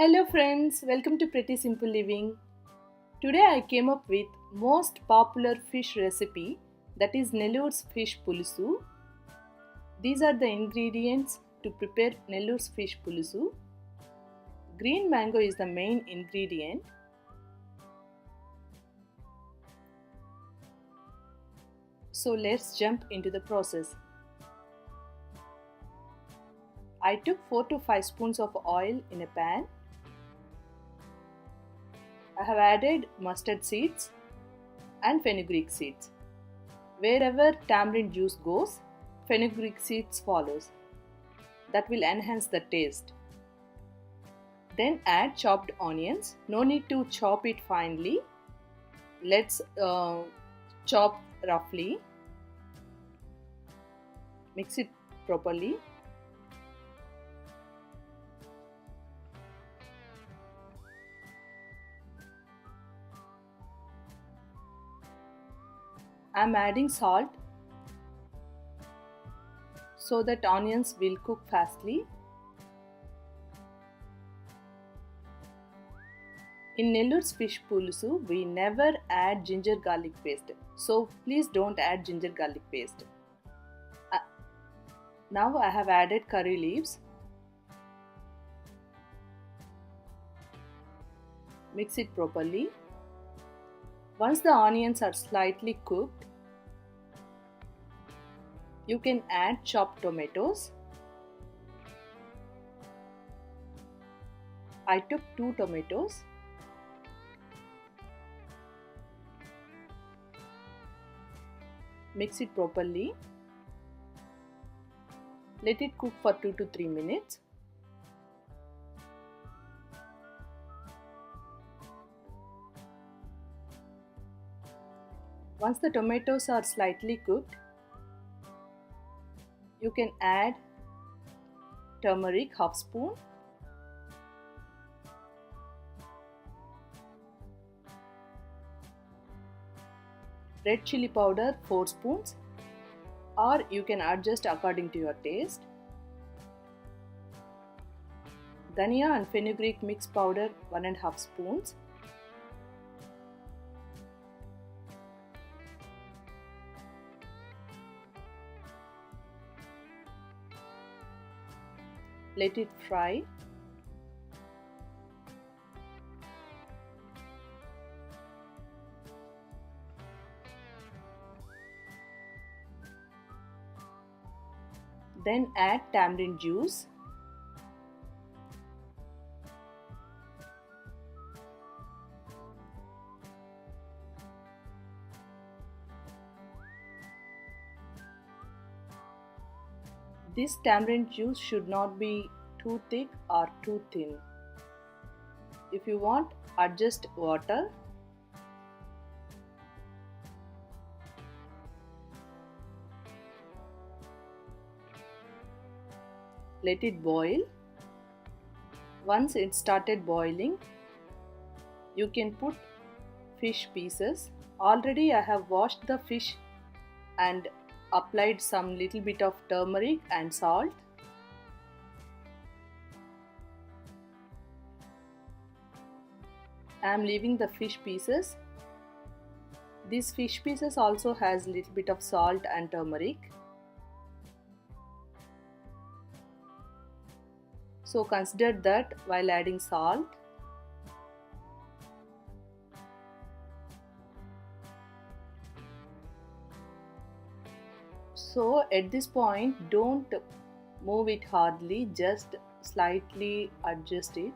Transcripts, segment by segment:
Hello friends, welcome to Pretty Simple Living. Today I came up with most popular fish recipe, that is Nellore's Fish Pulusu. These are the ingredients to prepare Nellore's Fish Pulusu. Green mango is the main ingredient. So let's jump into the process. I took 4 to 5 spoons of oil in a pan. I have added mustard seeds and fenugreek seeds. Wherever tamarind juice goes, fenugreek seeds follows. That will enhance the taste. Then add chopped onions. No need to chop it finely. Let's chop roughly. Mix it properly. I am adding salt so that onions will cook fastly. In Nellore's Fish Pulusu, we never add ginger garlic paste. So please don't add ginger garlic paste. Now I have added curry leaves. Mix it properly. Once the onions are slightly cooked, you can add chopped tomatoes. I took 2 tomatoes. Mix it properly. Let it cook for 2 to 3 minutes. Once the tomatoes are slightly cooked, you can add turmeric half spoon, red chili powder 4 spoons, or you can adjust according to your taste, dhania and fenugreek mix powder 1.5 spoons, let it fry. Then add tamarind juice. This tamarind juice should not be too thick or too thin. If you want, adjust water. Let it boil. Once it started boiling, you can put fish pieces. Already I have washed the fish and applied some little bit of turmeric and salt. I am leaving the fish pieces. These fish pieces also has little bit of salt and turmeric. So consider that while adding salt. So at this point, don't move it hardly, just slightly adjust it.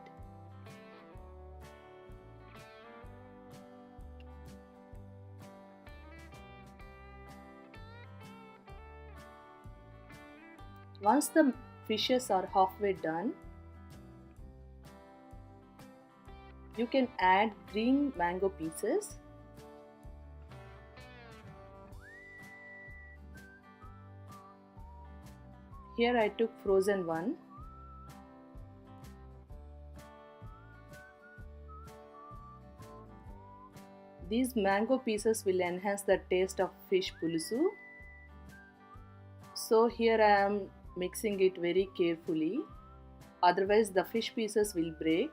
Once the fishes are halfway done, you can add green mango pieces. Here I took frozen one. These mango pieces will enhance the taste of fish pulusu. So here I am mixing it very carefully, otherwise the fish pieces will break.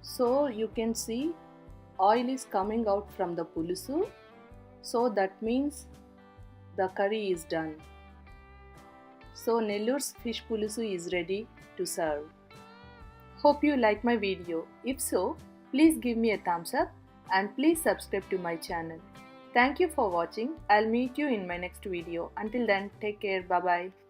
So you can see oil is coming out from the pulusu. So that means the curry is done. So Nellore's fish pulusu is ready to serve. Hope you like my video. If so, please give me a thumbs up and please subscribe to my channel. Thank you for watching. I'll meet you in my next video. Until then, take care. Bye bye.